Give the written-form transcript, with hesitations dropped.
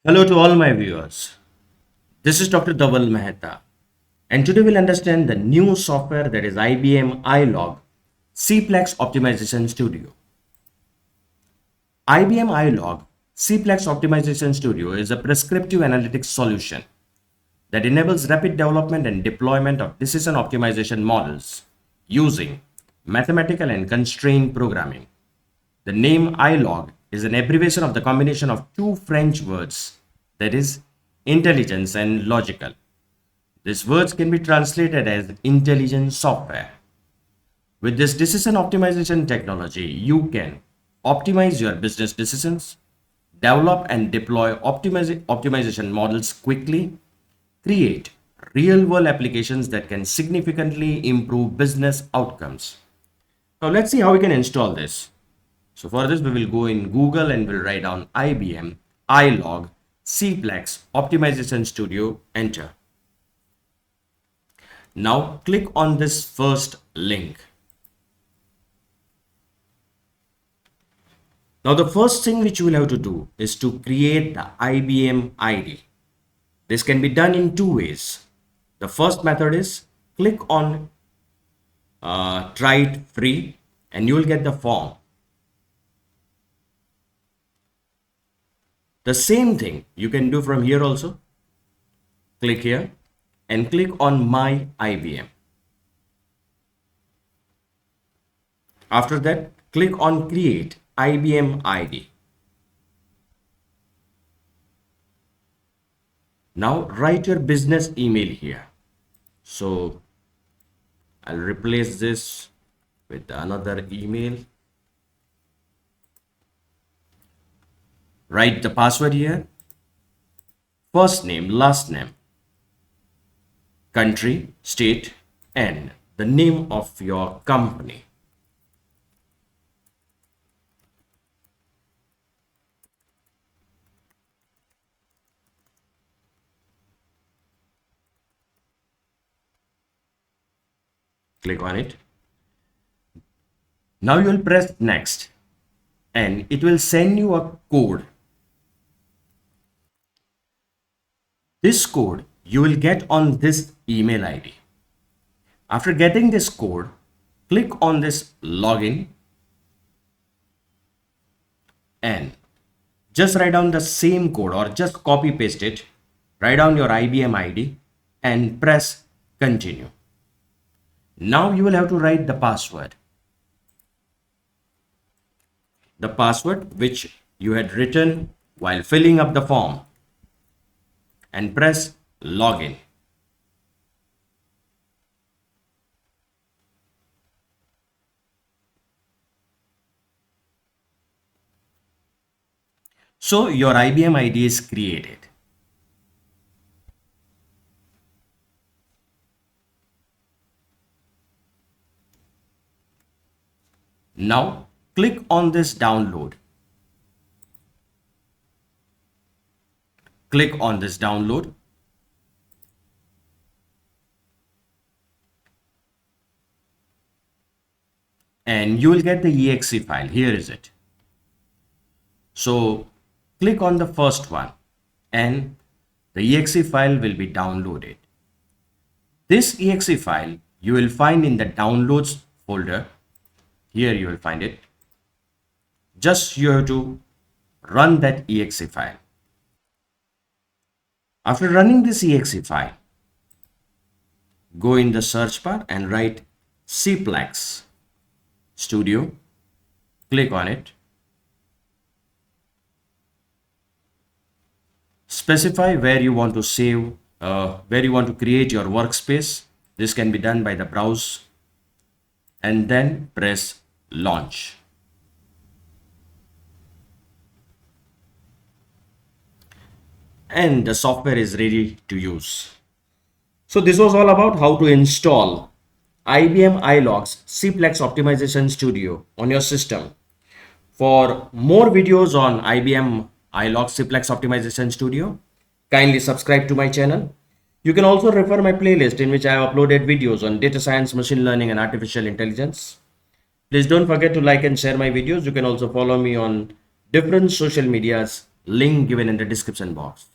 Hello to all my viewers. This is Dr. Dhaval Maheta, and today we'll understand the new software that is IBM ILOG CPLEX Optimization Studio. IBM ILOG CPLEX Optimization Studio is a prescriptive analytics solution that enables rapid development and deployment of decision optimization models using mathematical and constrained programming. The name ILOG is an abbreviation of the combination of two French words, that is, intelligence and logical. These words can be translated as intelligent software. With this decision optimization technology, you can optimize your business decisions, develop and deploy optimization models quickly, create real world applications that can significantly improve business outcomes. Now, let's see how we can install this. So for this, we will go in Google and we'll write down IBM ILOG CPLEX Optimization Studio, enter. Now click on this first link. Now the first thing which you will have to do is to create the IBM ID. This can be done in two ways. The first method is click on try it free and you will get the form. The same thing you can do from here also. Click here and click on My IBM. After that, click on Create IBM ID. Now write your business email here. So I'll replace this with another email. Write the password here. First name, last name, country, state, and the name of your company. Click on it. Now you will press next and it will send you a code. This code you will get on this email ID. After getting this code, click on this login and just write down the same code or just copy paste it. Write down your IBM ID and press continue. Now you will have to write the password. The password which you had written while filling up the form and press login. So your IBM ID is created. Now click on this download. Click on this download. And you will get the exe file. Here is it. So click on the first one and the exe file will be downloaded. This exe file you will find in the downloads folder. Here you will find it. Just you have to run that exe file. After running this exe file, go in the search bar and write CPLEX Studio. Click on it. Specify where you want to save, where you want to create your workspace. This can be done by the browse and then press launch. And the software is ready to use. So this was all about how to install IBM iLog's CPLEX Optimization Studio on your system. For more videos on IBM iLog CPLEX Optimization Studio, kindly subscribe to my channel. You can also refer my playlist in which I have uploaded videos on data science, machine learning and artificial intelligence. Please don't forget to like and share my videos. You can also follow me on different social medias link given in the description box.